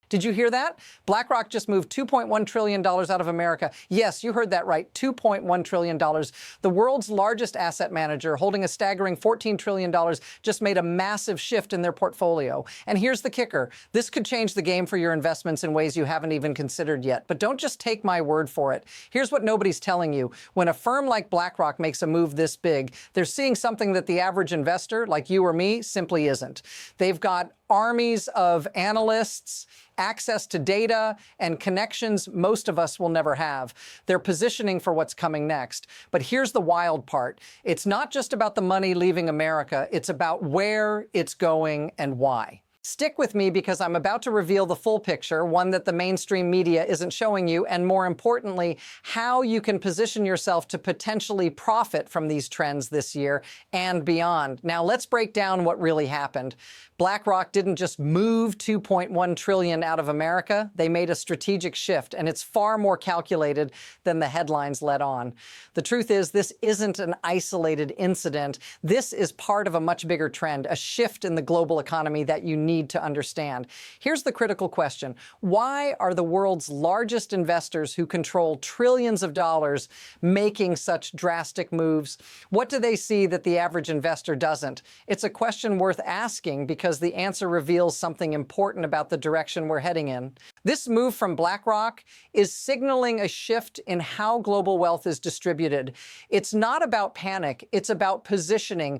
Did you hear that? BlackRock just moved $2.1 trillion out of America. Yes, you heard that right, $2.1 trillion. The world's largest asset manager, holding a staggering $14 trillion, just made a massive shift in their portfolio. And here's the kicker. This could change the game for your investments in ways you haven't even considered yet. But don't just take my word for it. Here's what nobody's telling you. When a firm like BlackRock makes a move this big, they're seeing something that the average investor, like you or me, simply isn't. They've got armies of analysts, access to data, and connections most of us will never have. They're positioning for what's coming next. But here's the wild part. It's not just about the money leaving America. It's about where it's going and why. Stick with me because I'm about to reveal the full picture, one that the mainstream media isn't showing you, and more importantly, how you can position yourself to potentially profit from these trends this year and beyond. Now, let's break down what really happened. BlackRock didn't just move $2.1 trillion out of America. They made a strategic shift, and it's far more calculated than the headlines let on. The truth is, this isn't an isolated incident. This is part of a much bigger trend, a shift in the global economy that you need to understand. Here's the critical question. Why are the world's largest investors who control trillions of dollars making such drastic moves? What do they see that the average investor doesn't? It's a question worth asking because the answer reveals something important about the direction we're heading in. This move from BlackRock is signaling a shift in how global wealth is distributed. It's not about panic, it's about positioning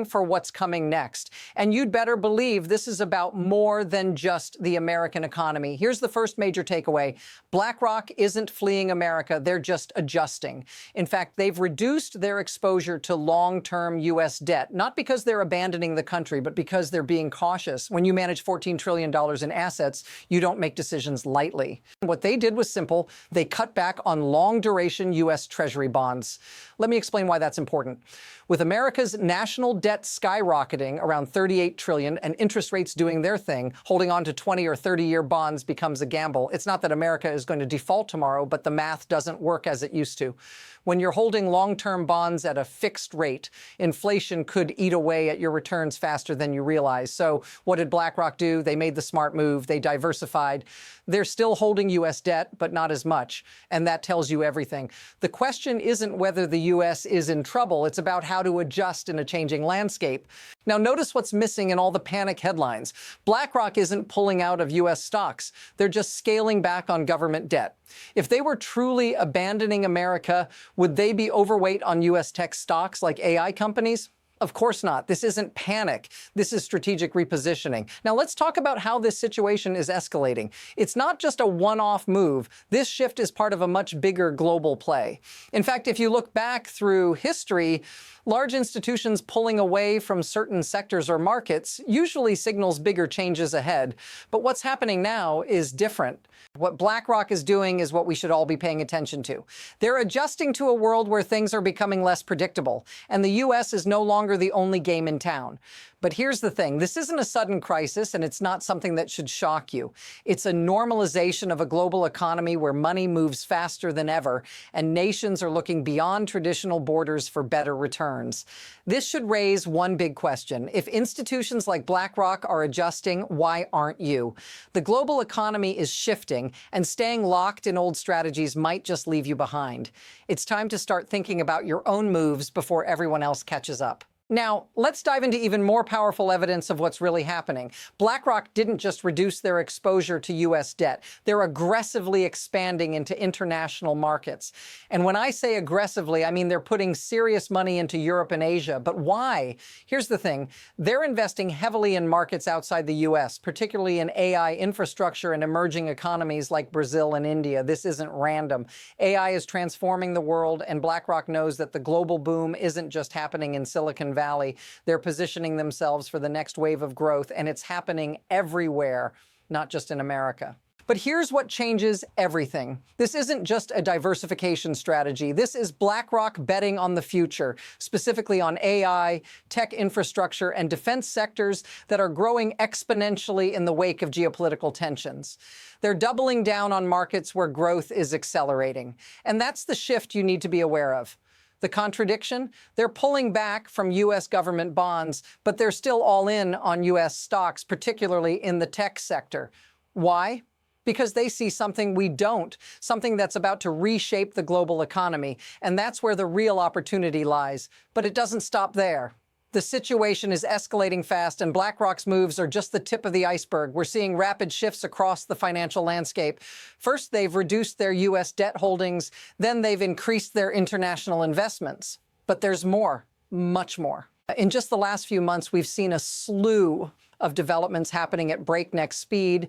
for what's coming next. And you'd better believe this is about more than just the American economy. Here's the first major takeaway. BlackRock isn't fleeing America, they're just adjusting. In fact, they've reduced their exposure to long-term U.S. debt, not because they're abandoning the country, but because they're being cautious. When you manage $14 trillion in assets, you don't make decisions lightly. What they did was simple. They cut back on long-duration U.S. Treasury bonds. Let me explain why that's important. With America's national debt skyrocketing around $38 trillion and interest rates doing their thing, holding on to 20 or 30-year bonds becomes a gamble. It's not that America is going to default tomorrow, but the math doesn't work as it used to. When you're holding long-term bonds at a fixed rate, inflation could eat away at your returns faster than you realize. So what did BlackRock do? They made the smart move. They diversified. They're still holding U.S. debt, but not as much. And that tells you everything. The question isn't whether the U.S. is in trouble. It's about how to adjust in a changing landscape. Now, notice what's missing in all the panic headlines. BlackRock isn't pulling out of U.S. stocks. They're just scaling back on government debt. If they were truly abandoning America, would they be overweight on U.S. tech stocks like AI companies? Of course not. This isn't panic. This is strategic repositioning. Now let's talk about how this situation is escalating. It's not just a one-off move. This shift is part of a much bigger global play. In fact, if you look back through history, large institutions pulling away from certain sectors or markets usually signals bigger changes ahead. But what's happening now is different. What BlackRock is doing is what we should all be paying attention to. They're adjusting to a world where things are becoming less predictable, and the U.S. is no longer the only game in town. But here's the thing. This isn't a sudden crisis, and it's not something that should shock you. It's a normalization of a global economy where money moves faster than ever, and nations are looking beyond traditional borders for better returns. This should raise one big question. If institutions like BlackRock are adjusting, why aren't you? The global economy is shifting, and staying locked in old strategies might just leave you behind. It's time to start thinking about your own moves before everyone else catches up. Now, let's dive into even more powerful evidence of what's really happening. BlackRock didn't just reduce their exposure to U.S. debt. They're aggressively expanding into international markets. And when I say aggressively, I mean they're putting serious money into Europe and Asia. But why? Here's the thing. They're investing heavily in markets outside the U.S., particularly in AI infrastructure and emerging economies like Brazil and India. This isn't random. AI is transforming the world, and BlackRock knows that the global boom isn't just happening in Silicon Valley. They're positioning themselves for the next wave of growth, and it's happening everywhere, not just in America. But here's what changes everything. This isn't just a diversification strategy. This is BlackRock betting on the future, specifically on AI, tech infrastructure, and defense sectors that are growing exponentially in the wake of geopolitical tensions. They're doubling down on markets where growth is accelerating. And that's the shift you need to be aware of. The contradiction? They're pulling back from U.S. government bonds, but they're still all in on U.S. stocks, particularly in the tech sector. Why? Because they see something we don't, something that's about to reshape the global economy. And that's where the real opportunity lies. But it doesn't stop there. The situation is escalating fast, and BlackRock's moves are just the tip of the iceberg. We're seeing rapid shifts across the financial landscape. First, they've reduced their U.S. debt holdings. Then they've increased their international investments. But there's more, much more. In just the last few months, we've seen a slew of developments happening at breakneck speed.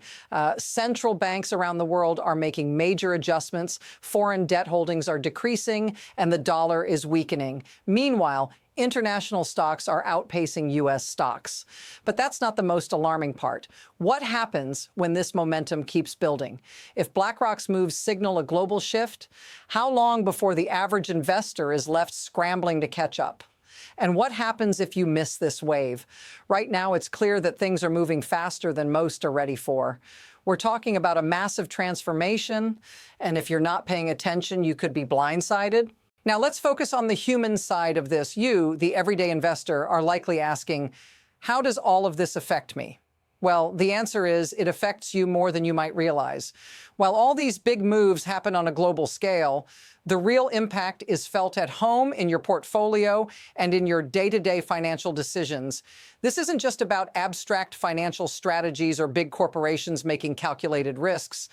Central banks around the world are making major adjustments. Foreign debt holdings are decreasing, and the dollar is weakening. Meanwhile, international stocks are outpacing U.S. stocks. But that's not the most alarming part. What happens when this momentum keeps building? If BlackRock's moves signal a global shift, how long before the average investor is left scrambling to catch up? And what happens if you miss this wave? Right now, it's clear that things are moving faster than most are ready for. We're talking about a massive transformation, and if you're not paying attention, you could be blindsided. Now, let's focus on the human side of this. You, the everyday investor, are likely asking, how does all of this affect me? Well, the answer is it affects you more than you might realize. While all these big moves happen on a global scale, the real impact is felt at home, in your portfolio, and in your day-to-day financial decisions. This isn't just about abstract financial strategies or big corporations making calculated risks.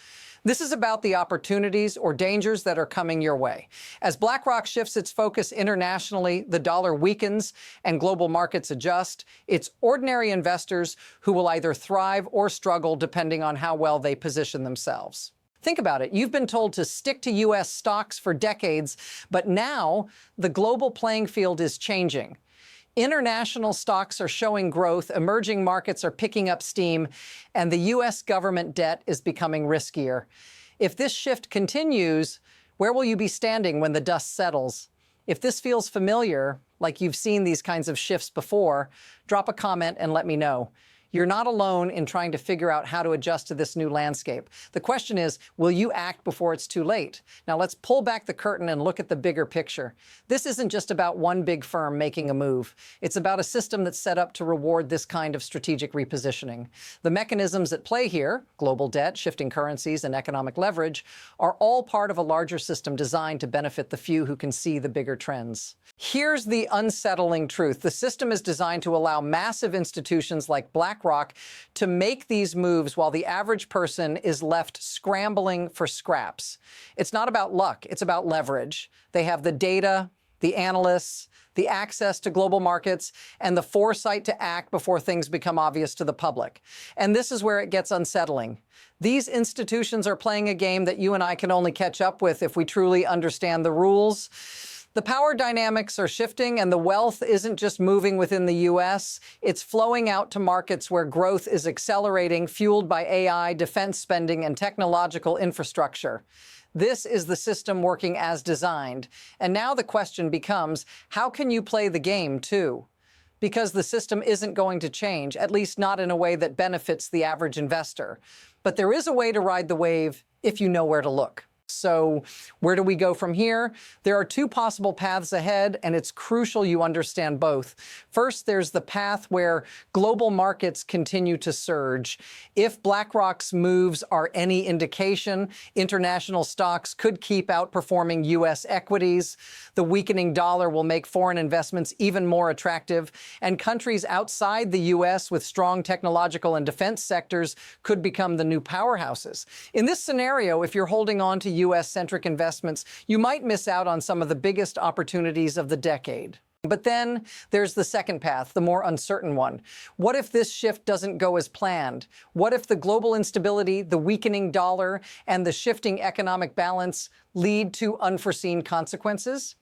This is about the opportunities or dangers that are coming your way. As BlackRock shifts its focus internationally, the dollar weakens and global markets adjust. It's ordinary investors who will either thrive or struggle depending on how well they position themselves. Think about it. You've been told to stick to U.S. stocks for decades, but now the global playing field is changing. International stocks are showing growth, emerging markets are picking up steam, and the U.S. government debt is becoming riskier. If this shift continues, where will you be standing when the dust settles? If this feels familiar, like you've seen these kinds of shifts before, drop a comment and let me know. You're not alone in trying to figure out how to adjust to this new landscape. The question is, will you act before it's too late? Now let's pull back the curtain and look at the bigger picture. This isn't just about one big firm making a move. It's about a system that's set up to reward this kind of strategic repositioning. The mechanisms at play here, global debt, shifting currencies, and economic leverage, are all part of a larger system designed to benefit the few who can see the bigger trends. Here's the unsettling truth. The system is designed to allow massive institutions like BlackRock to make these moves while the average person is left scrambling for scraps. It's not about luck, it's about leverage. They have the data, the analysts, the access to global markets, and the foresight to act before things become obvious to the public. And this is where it gets unsettling. These institutions are playing a game that you and I can only catch up with if we truly understand the rules. The power dynamics are shifting, and the wealth isn't just moving within the U.S., it's flowing out to markets where growth is accelerating, fueled by AI, defense spending, and technological infrastructure. This is the system working as designed. And now the question becomes, how can you play the game too? Because the system isn't going to change, at least not in a way that benefits the average investor. But there is a way to ride the wave if you know where to look. So where do we go from here? There are two possible paths ahead, and it's crucial you understand both. First, there's the path where global markets continue to surge. If BlackRock's moves are any indication, international stocks could keep outperforming U.S. equities. The weakening dollar will make foreign investments even more attractive, and countries outside the U.S. with strong technological and defense sectors could become the new powerhouses. In this scenario, if you're holding on to U.S.-centric investments, you might miss out on some of the biggest opportunities of the decade. But then there's the second path, the more uncertain one. What if this shift doesn't go as planned? What if the global instability, the weakening dollar, and the shifting economic balance lead to unforeseen consequences?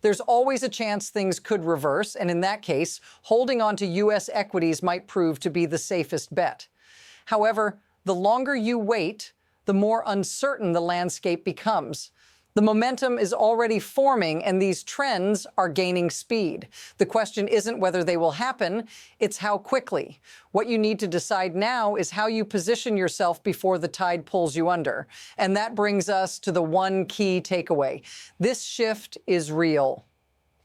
There's always a chance things could reverse, and in that case, holding on to U.S. equities might prove to be the safest bet. However, the longer you wait, the more uncertain the landscape becomes. The momentum is already forming, and these trends are gaining speed. The question isn't whether they will happen, it's how quickly. What you need to decide now is how you position yourself before the tide pulls you under. And that brings us to the one key takeaway. This shift is real,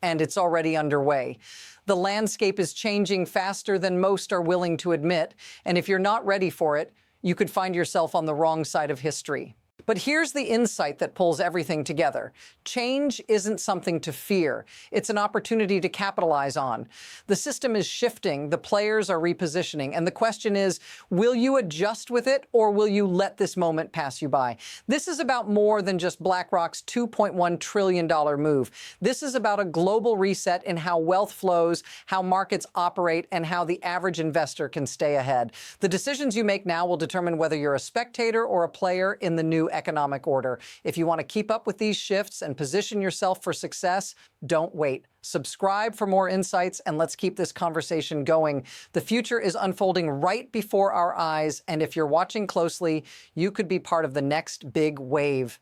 and it's already underway. The landscape is changing faster than most are willing to admit, and if you're not ready for it, you could find yourself on the wrong side of history. But here's the insight that pulls everything together. Change isn't something to fear. It's an opportunity to capitalize on. The system is shifting, the players are repositioning, and the question is, will you adjust with it, or will you let this moment pass you by? This is about more than just BlackRock's $2.1 trillion move. This is about a global reset in how wealth flows, how markets operate, and how the average investor can stay ahead. The decisions you make now will determine whether you're a spectator or a player in the new economic order. If you want to keep up with these shifts and position yourself for success, don't wait. Subscribe for more insights, and let's keep this conversation going. The future is unfolding right before our eyes, and if you're watching closely, you could be part of the next big wave.